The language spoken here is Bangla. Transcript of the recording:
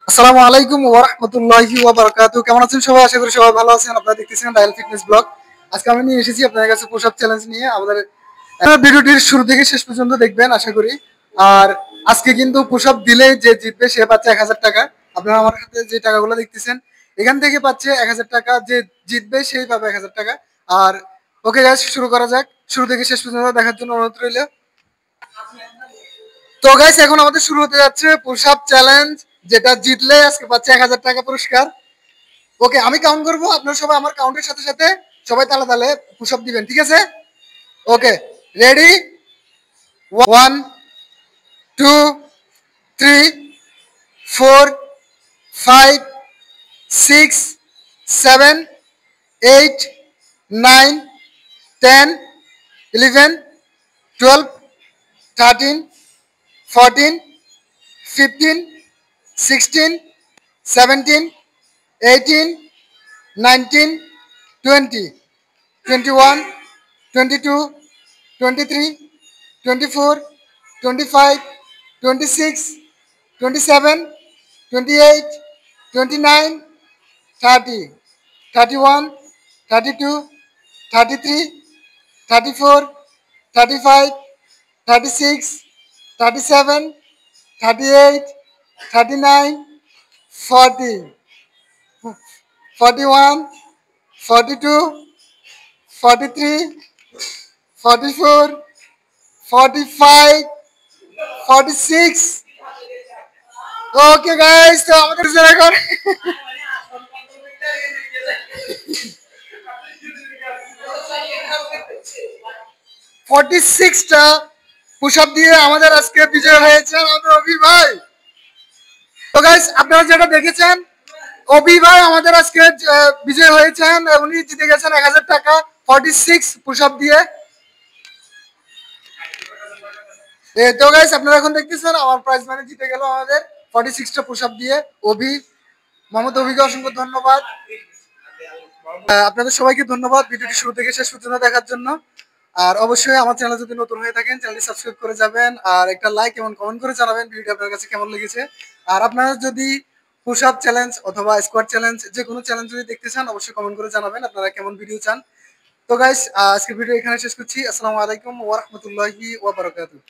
আসসালামু আলাইকুম ওয়া রাহমাতুল্লাহি ওয়া বারাকাতুহু। কেমন আছেন সবাই? আশা করি সবাই ভালো আছেন। আপনারা দেখতেছেন ডায়াল ফিটনেস ব্লগ। আজকে আমি নিয়ে এসেছি আপনাদের কাছে পুশ আপ চ্যালেঞ্জ নিয়ে। আমাদের ভিডিওটির শুরু থেকে শেষ পর্যন্ত দেখবেন আশা করি। আর আজকে কিন্তু পুশ আপ দিলেই যে জিতবে সে পাচ্ছে 1000 টাকা। আপনারা আমার হাতে যে টাকাগুলো দেখতেছেন এখান থেকে পাচ্ছে 1000 টাকা। যে জিতবে সেই পাবে 1000 টাকা। আর ওকে গাইস, শুরু করা যাক। শুরু থেকে শেষ পর্যন্ত দেখার জন্য অনুরোধ রইল। তো গাইস, এখন আমাদের শুরু হতে যাচ্ছে পুশ আপ চ্যালেঞ্জ, যেটা জিতলে আজকে পাচ্ছে 1000 টাকা পুরস্কার। ওকে, আমি কাউন্ট করবো, আপনারা সবাই আমার কাউন্টের সাথে সাথে সবাই তালে তালে পুশ আপ দিবেন, ঠিক আছে? ওকে, রেডি? 1, 2, 3, 4, 5, 6, 7, 8, 9, 10, 11, 12, 13, 14, 15, 16, 17, 18, 19, 20, 21, 22, 23, 24, 25, 26, 27, 28, 29, 30, 31, 32, 33, 34, 35, 36, 37, 38, 39, 40, 41, 42, 43, 44, 45, 46. ওকে গাইস, তো আমাদের এখন 46টা পুশ আপ দিয়ে আমাদের আজকে বিজয় হয়েছে আমাদের অভি ভাই। তো গাইস, আপনারা যেটা দেখেছেন, অভি ভাই আমাদের আজকে বিজয় হয়েছেন। উনি জিতে গেছেন 1000 টাকা 46 পুশ আপ দিয়ে। তো গাইস, আপনারা এখন দেখতেছেন আমার প্রাইজ মানি জিতে গেল আমাদের 46টা পুশ আপ দিয়ে অভি। মোহাম্মদ অভিকে অসংখ্য ধন্যবাদ। আপনাদের সবাইকে ধন্যবাদ ভিডিওটি শুরু থেকে শেষ পর্যন্ত দেখার জন্য। আর অবশ্যই আমার চ্যানেল যদি নতুন হয়ে থাকেন চ্যানেলটি সাবস্ক্রাইব করে যাবেন, আর একটা লাইক এবং কমেন্ট করে জানাবেন ভিডিওটি আপনার কাছে কেমন লেগেছে। আর আপনারা যদি পুশ আপ চ্যালেঞ্জ অথবা স্কোয়াড চ্যালেঞ্জ যে কোনো চ্যালেঞ্জ যদি দেখতে চান অবশ্যই কমেন্ট করে জানাবেন আপনারা কেমন ভিডিও চান। তো গাইস, আজকের ভিডিও এখানে শেষ করছি। আসসালামু আলাইকুম ওয়া রাহমাতুল্লাহি ওয়া বারাকাতুহু।